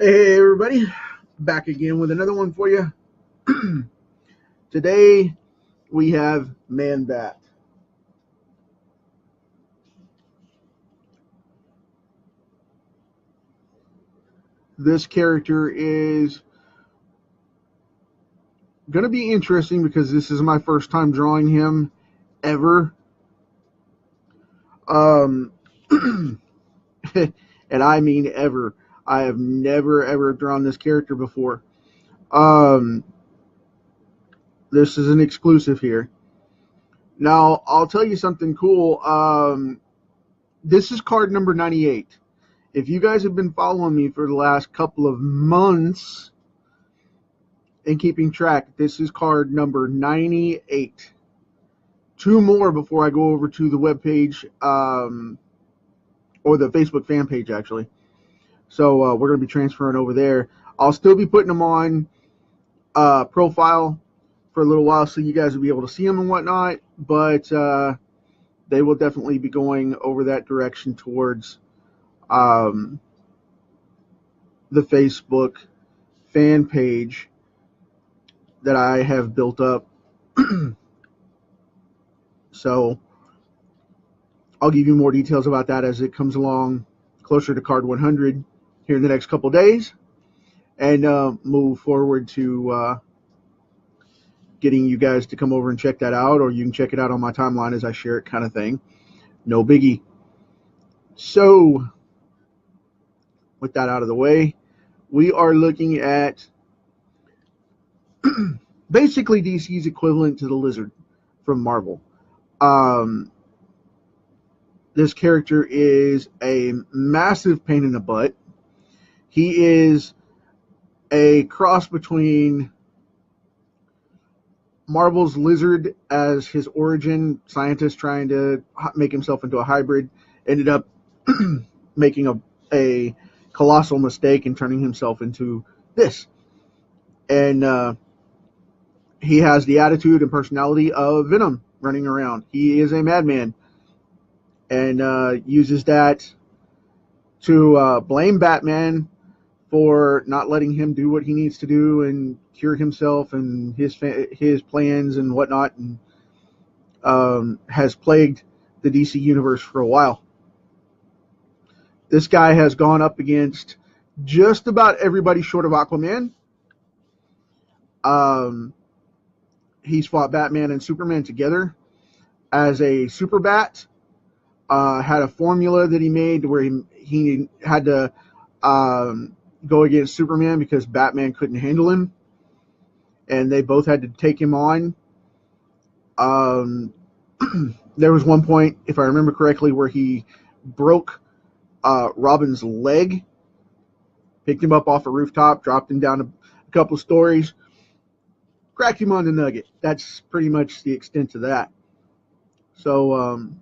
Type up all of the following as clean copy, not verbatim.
Hey everybody, back again with another one for you. Today we have Man Bat. This character is going to be interesting because this is my first time drawing him ever. Um, and I mean ever. I have never ever drawn this character before. Um, this is an exclusive here. Now, I'll tell you something cool. This is card number 98. If you guys have been following me for the last couple of months and keeping track, this is card number 98. Two more before I go over to the webpage, or the Facebook fan page, actually. So we're going to be transferring over there. I'll still be putting them on profile for a little while so you guys will be able to see them and whatnot, but they will definitely be going over that direction towards the Facebook fan page that I have built up. So I'll give you more details about that as it comes along closer to card 100 here in the next couple days, and move forward to getting you guys to come over and check that out, or you can check it out on my timeline as I share it, kind of thing. No biggie. So with that out of the way, we are looking at basically DC's equivalent to the Lizard from Marvel. This character is a massive pain in the butt. He is a cross between Marvel's Lizard as his origin, scientist trying to make himself into a hybrid, ended up making a colossal mistake and turning himself into this. And he has the attitude and personality of Venom running around. He is a madman, and uses that to blame Batman for not letting him do what he needs to do and cure himself and his plans and whatnot, and has plagued the DC universe for a while. This guy has gone up against just about everybody short of Aquaman. He's fought Batman and Superman together as a super bat. Had a formula that he made where he had to go against Superman because Batman couldn't handle him, and they both had to take him on. There was one point, if I remember correctly, where he broke Robin's leg, picked him up off a rooftop, dropped him down a couple of stories, cracked him on the nugget. That's pretty much the extent of that. So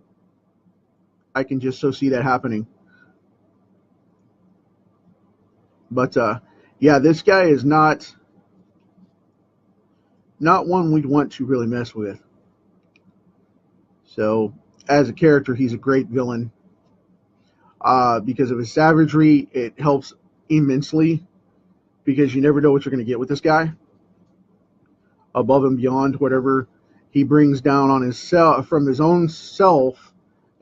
I can just so see that happening. But yeah, this guy is not one we'd want to really mess with. So as a character, he's a great villain. Because of his savagery, it helps immensely, because you never know what you're going to get with this guy, above and beyond whatever he brings down on himself, from his own self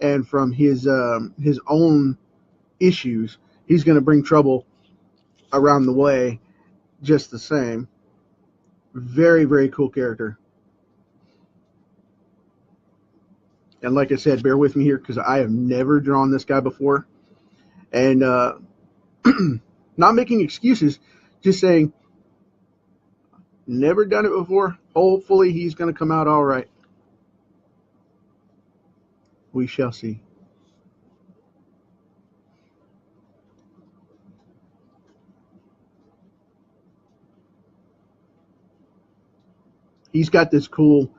and from his own issues. He's going to bring trouble around the way just the same. Very, very cool character. And like I said, bear with me here because I have never drawn this guy before. And not making excuses, just saying, never done it before. Hopefully he's going to come out all right. We shall see. He's got this cool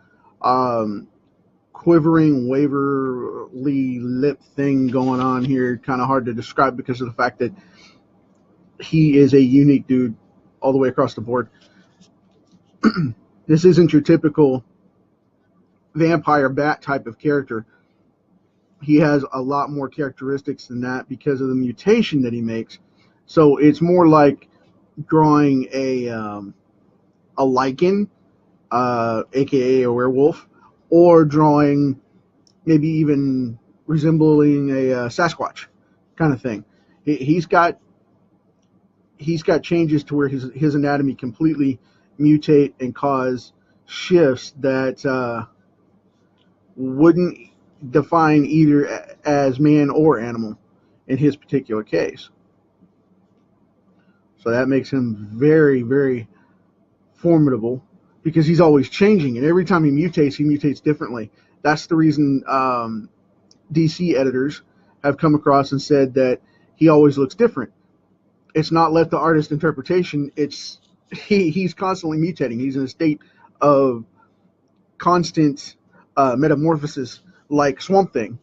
quivering, waverly lip thing going on here. Kind of hard to describe because of the fact that he is a unique dude all the way across the board. This isn't your typical vampire bat type of character. He has a lot more characteristics than that because of the mutation that he makes. So it's more like drawing a lichen, aka a werewolf, or drawing maybe even resembling a Sasquatch kind of thing. He's got changes to where his anatomy completely mutate and cause shifts that wouldn't define either as man or animal in his particular case. So that makes him very, very formidable because he's always changing, and every time he mutates differently. That's the reason DC editors have come across and said that he always looks different. It's not left to artist interpretation. It's he's constantly mutating. He's in a state of constant metamorphosis, like Swamp Thing.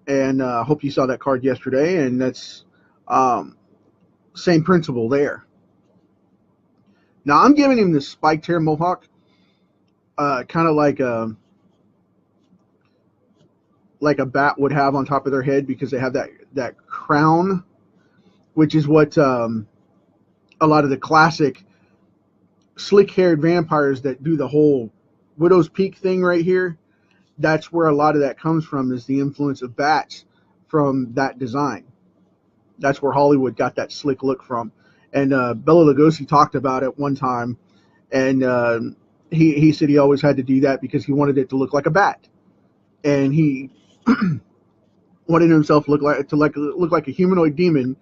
And I hope you saw that card yesterday, and that's same principle there. Now I'm giving him this spiked hair mohawk, kind of like a bat would have on top of their head, because they have that crown, which is what a lot of the classic slick-haired vampires that do the whole Widow's Peak thing right here. That's where a lot of that comes from, is the influence of bats from that design. That's where Hollywood got that slick look from. And Bela Lugosi talked about it one time, and he said he always had to do that because he wanted it to look like a bat, and he wanted himself to look like a humanoid demon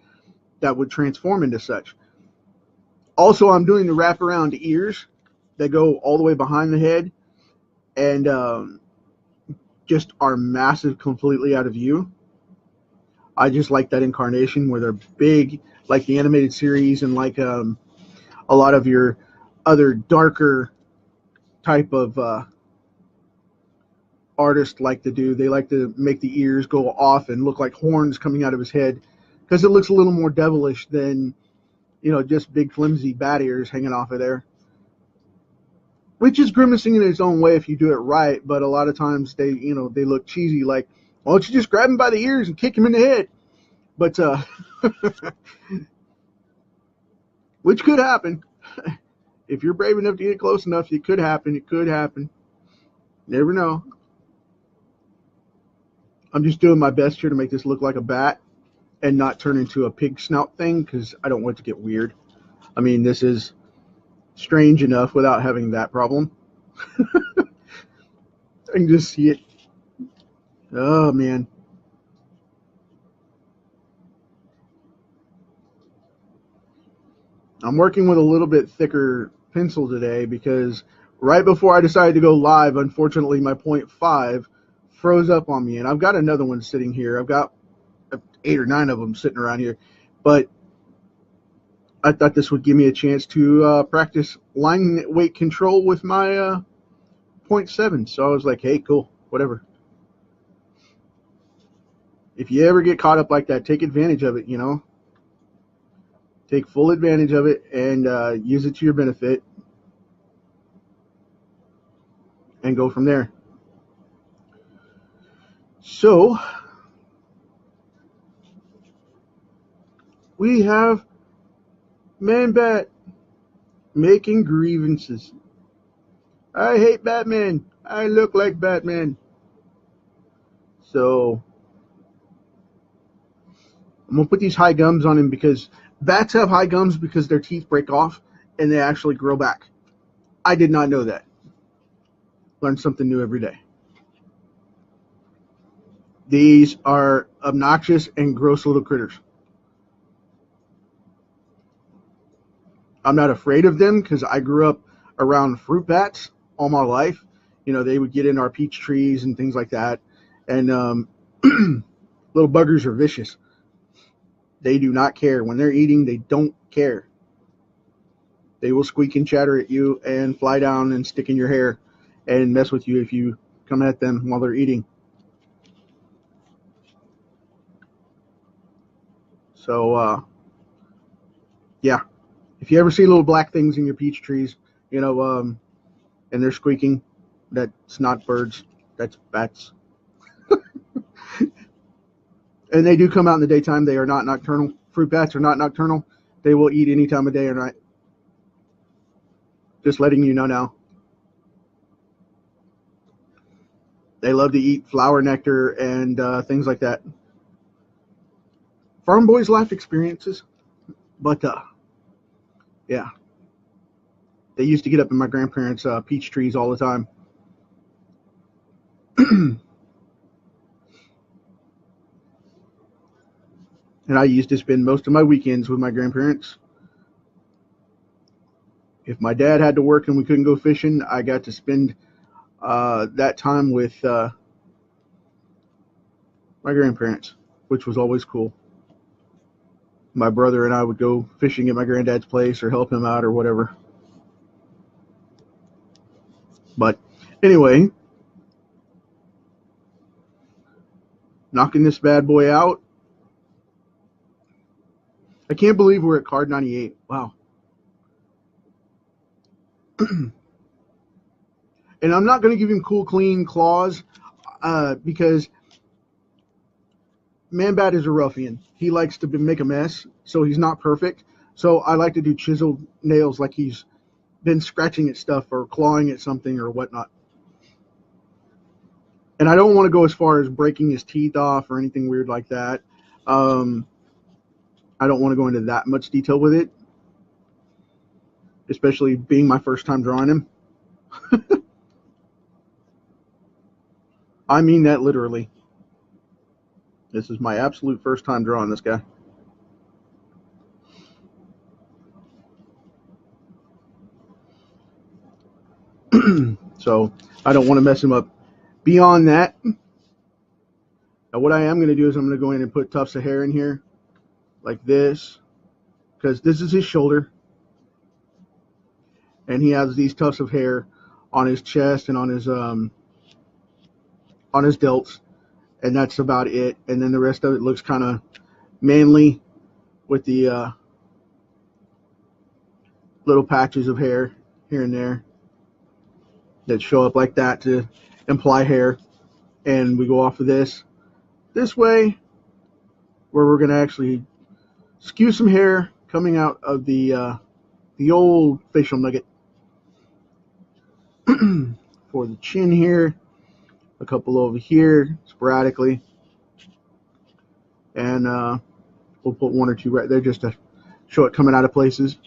that would transform into such. Also, I'm doing the wraparound ears that go all the way behind the head, and just are massive, completely out of view. I just like that incarnation where they're big, like the animated series, and like a lot of your other darker type of artists like to do. They like to make the ears go off and look like horns coming out of his head, because it looks a little more devilish than, just big flimsy bat ears hanging off of there. Which is grimacing in its own way if you do it right, but a lot of times they look cheesy, like, why don't you just grab him by the ears and kick him in the head? But which could happen. If you're brave enough to get close enough, it could happen. It could happen. Never know. I'm just doing my best here to make this look like a bat and not turn into a pig snout thing, because I don't want it to get weird. I mean, this is strange enough without having that problem. I can just see it. Oh, man. I'm working with a little bit thicker pencil today because right before I decided to go live, unfortunately, my 0.5 froze up on me. And I've got another one sitting here. I've got 8 or 9 of them sitting around here. But I thought this would give me a chance to practice line weight control with my 0.7. So I was like, hey, cool, whatever. If you ever get caught up like that, take advantage of it, Take full advantage of it and use it to your benefit and go from there. So we have Man-Bat making grievances. I hate Batman. I look like Batman. So I'm going to put these high gums on him, because bats have high gums because their teeth break off and they actually grow back. I did not know that. Learn something new every day. These are obnoxious and gross little critters. I'm not afraid of them because I grew up around fruit bats all my life. They would get in our peach trees and things like that. And little buggers are vicious. They do not care. When they're eating, they don't care. They will squeak and chatter at you and fly down and stick in your hair and mess with you if you come at them while they're eating. So, yeah. If you ever see little black things in your peach trees, and they're squeaking, that's not birds. That's bats. And they do come out in the daytime. They are not nocturnal. Fruit bats are not nocturnal. They will eat any time of day or night. Just letting you know now. They love to eat flower nectar and things like that. Farm boys' life experiences. But, yeah. They used to get up in my grandparents' peach trees all the time. And I used to spend most of my weekends with my grandparents. If my dad had to work and we couldn't go fishing, I got to spend that time with my grandparents, which was always cool. My brother and I would go fishing at my granddad's place or help him out or whatever. But anyway, knocking this bad boy out. I can't believe we're at card 98. Wow. And I'm not going to give him cool, clean claws because Man-Bat is a ruffian. He likes to make a mess, so he's not perfect. So I like to do chiseled nails like he's been scratching at stuff or clawing at something or whatnot. And I don't want to go as far as breaking his teeth off or anything weird like that. I don't want to go into that much detail with it, especially being my first time drawing him. I mean that literally. This is my absolute first time drawing this guy. So I don't want to mess him up. Beyond that, now what I am going to do is I'm going to go in and put tufts of hair in here like this, because this is his shoulder. And he has these tufts of hair on his chest and on his delts, and that's about it. And then the rest of it looks kind of manly with the little patches of hair here and there that show up like that to imply hair. And we go off of this way, where we're going to actually skew some hair coming out of the old facial nugget. For the chin here, a couple over here sporadically, and we'll put one or two right there just to show it coming out of places.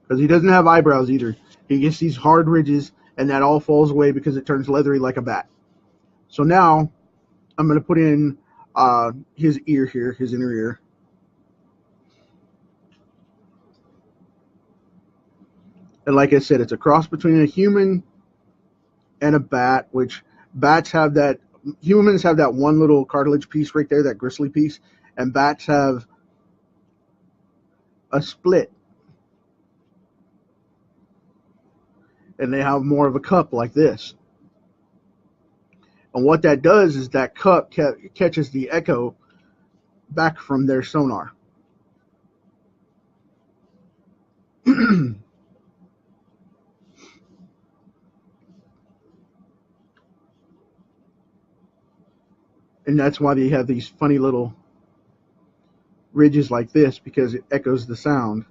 Because he doesn't have eyebrows either. He gets these hard ridges, and that all falls away because it turns leathery like a bat. So now I'm going to put in his ear here, his inner ear. And like I said, it's a cross between a human and a bat, which bats have that, humans have that one little cartilage piece right there, that gristly piece, and bats have a split. And they have more of a cup like this. And what that does is that cup catches the echo back from their sonar. And that's why they have these funny little ridges like this, because it echoes the sound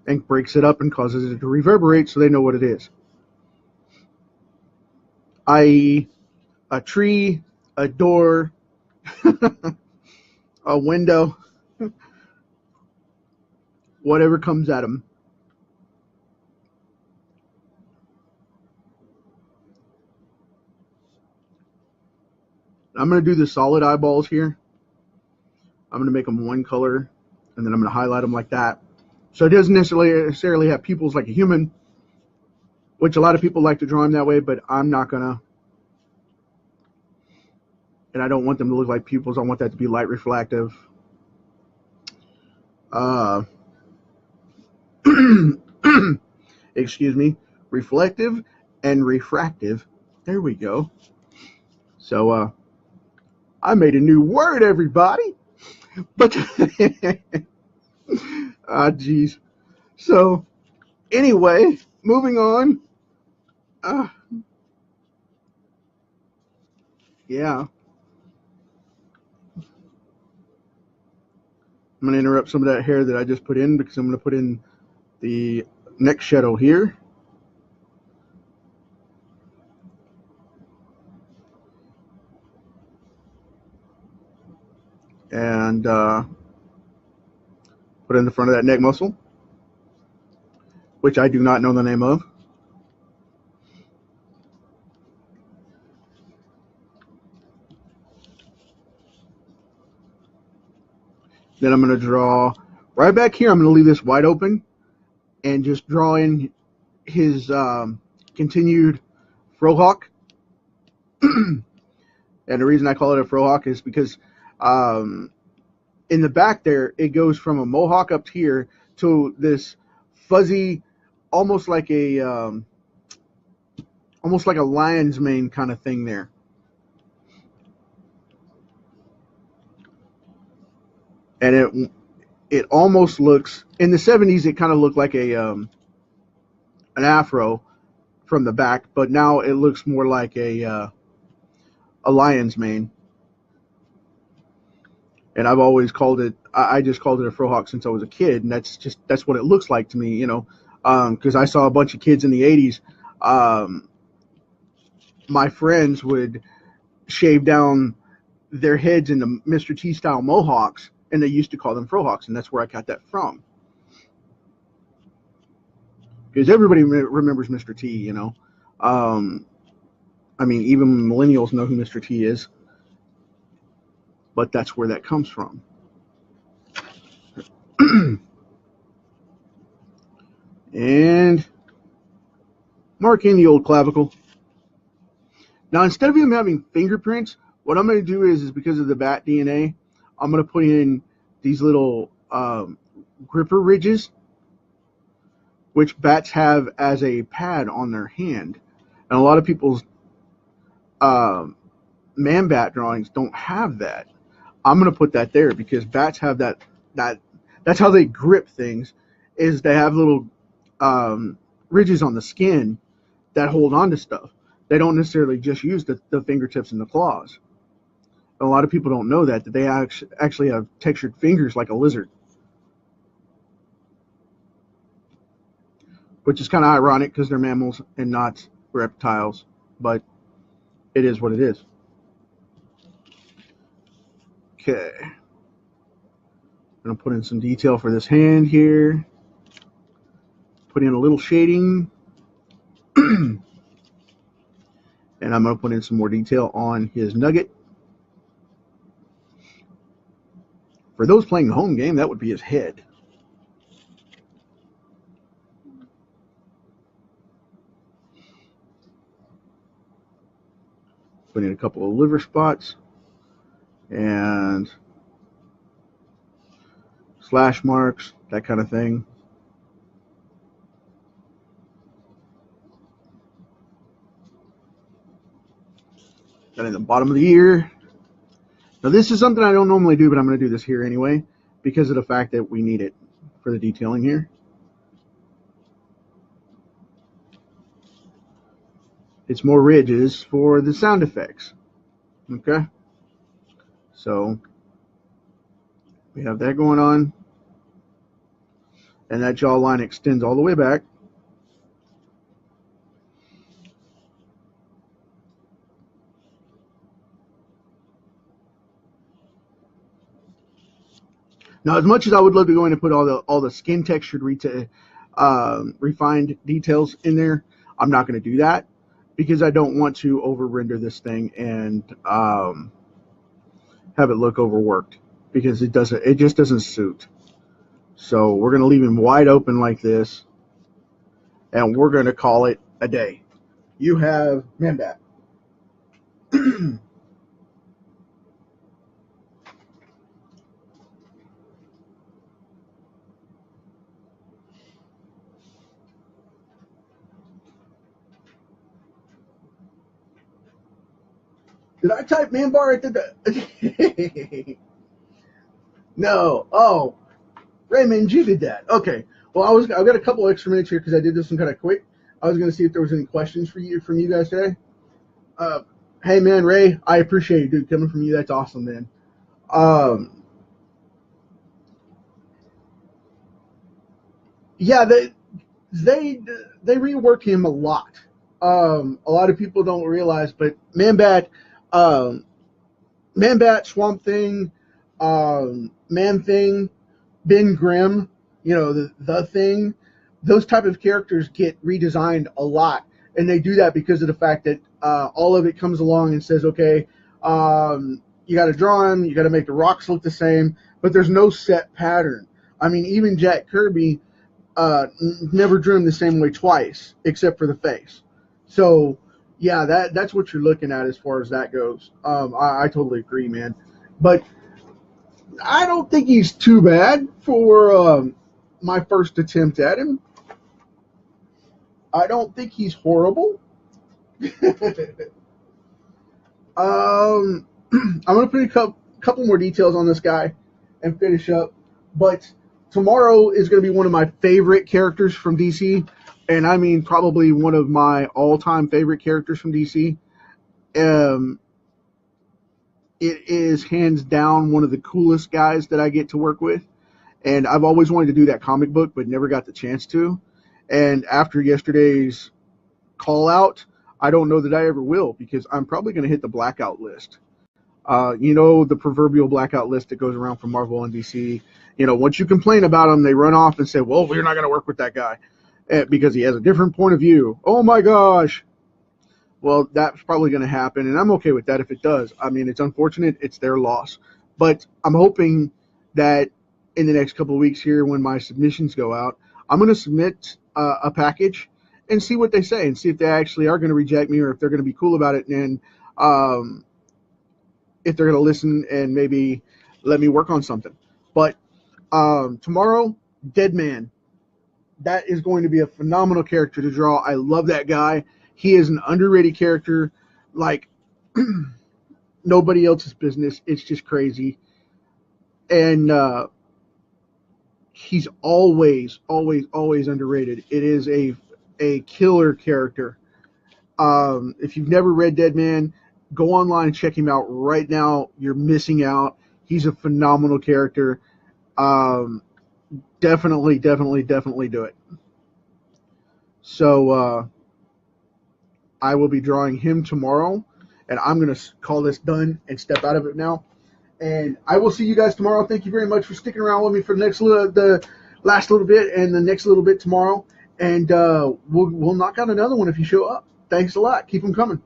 and breaks it up and causes it to reverberate so they know what it is. I.e., a tree, a door, a window, whatever comes at them. I'm going to do the solid eyeballs here. I'm going to make them one color, and then I'm going to highlight them like that. So it doesn't necessarily have pupils like a human, which a lot of people like to draw him that way, but I'm not going to. And I don't want them to look like pupils. I want that to be light refractive. Excuse me. Reflective and refractive. There we go. So I made a new word, everybody. But geez. So anyway, moving on. Yeah. going to interrupt some of that hair that I just put in because I'm going to put in the neck shadow here. And put in the front of that neck muscle, which I do not know the name of. Then I'm going to draw right back here. I'm going to leave this wide open and just draw in his continued frohawk. And the reason I call it a frohawk is because in the back there, it goes from a mohawk up here to this fuzzy, almost like a lion's mane kind of thing there. And it almost looks, in the 70s, it kind of looked like an afro from the back, but now it looks more like a lion's mane. And I've always called it, I just called it a frohawk since I was a kid, and that's what it looks like to me, you know, because I saw a bunch of kids in the 80s. My friends would shave down their heads into Mr. T style mohawks, and they used to call them frohawks, and that's where I got that from. Because everybody remembers Mr. T, you know. I mean, even millennials know who Mr. T is. But that's where that comes from. And marking the old clavicle. Now, instead of him having fingerprints, what I'm going to do is because of the bat DNA, I'm going to put in these little gripper ridges, which bats have as a pad on their hand. And a lot of people's man bat drawings don't have that. I'm going to put that there because bats have that. That's how they grip things, is they have little ridges on the skin that hold on to stuff. They don't necessarily just use the fingertips and the claws. A lot of people don't know that they actually have textured fingers like a lizard, which is kind of ironic because they're mammals and not reptiles, but it is what it is. Okay. I'm going to put in some detail for this hand here. Put in a little shading. And I'm going to put in some more detail on his nugget. For those playing the home game, that would be his head. Put in a couple of liver spots. And slash marks, that kind of thing. Then in the bottom of the ear. Now this is something I don't normally do, but I'm going to do this here anyway because of the fact that we need it for the detailing here. It's more ridges for the sound effects. Okay. So we have that going on. And that jawline extends all the way back. Now, as much as I would love to go in and put all the skin textured refined details in there, I'm not going to do that because I don't want to over render this thing and have it look overworked because it just doesn't suit. So we're going to leave him wide open like this, and we're going to call it a day. You have Man-Bat. Did I type man-bar at the... No. Oh. Raymond, you did that. Okay. Well, I've got a couple extra minutes here because I did this one kind of quick. I was going to see if there was any questions from you guys today. Hey, man, Ray, I appreciate it, dude. Coming from you, that's awesome, man. yeah, they reworked him a lot. A lot of people don't realize, but um, Man Bat, Swamp Thing, Man Thing, Ben Grimm, the Thing, those type of characters get redesigned a lot, and they do that because of the fact that all of it comes along and says, okay, you got to draw him, you got to make the rocks look the same, but there's no set pattern. I mean, even Jack Kirby never drew him the same way twice, except for the face. So, yeah, that's what you're looking at as far as that goes. I totally agree, man. But I don't think he's too bad for my first attempt at him. I don't think he's horrible. I'm going to put a couple more details on this guy and finish up. But tomorrow is going to be one of my favorite characters from DC. And I mean, probably one of my all-time favorite characters from DC. Um, it is hands down one of the coolest guys that I get to work with. And I've always wanted to do that comic book, but never got the chance to. And after yesterday's call out, I don't know that I ever will, because I'm probably going to hit the blackout list. The proverbial blackout list that goes around from Marvel and DC. Once you complain about them, they run off and say, well, we're not going to work with that guy because he has a different point of view. Oh, my gosh. Well, that's probably going to happen, and I'm okay with that if it does. I mean, it's unfortunate. It's their loss. But I'm hoping that in the next couple of weeks here, when my submissions go out, I'm going to submit a package and see what they say and see if they actually are going to reject me or if they're going to be cool about it, and if they're going to listen and maybe let me work on something. But tomorrow, Deadman. That is going to be a phenomenal character to draw. I love that guy. He is an underrated character like nobody else's business. It's just crazy. And he's always underrated. It is a killer character. If you've never read Deadman, go online and check him out right now. You're missing out. He's a phenomenal character. Definitely do it. So I will be drawing him tomorrow, and I'm going to call this done and step out of it now. And I will see you guys tomorrow. Thank you very much for sticking around with me for the last little bit and the next little bit tomorrow. And we'll knock out another one if you show up. Thanks a lot. Keep them coming.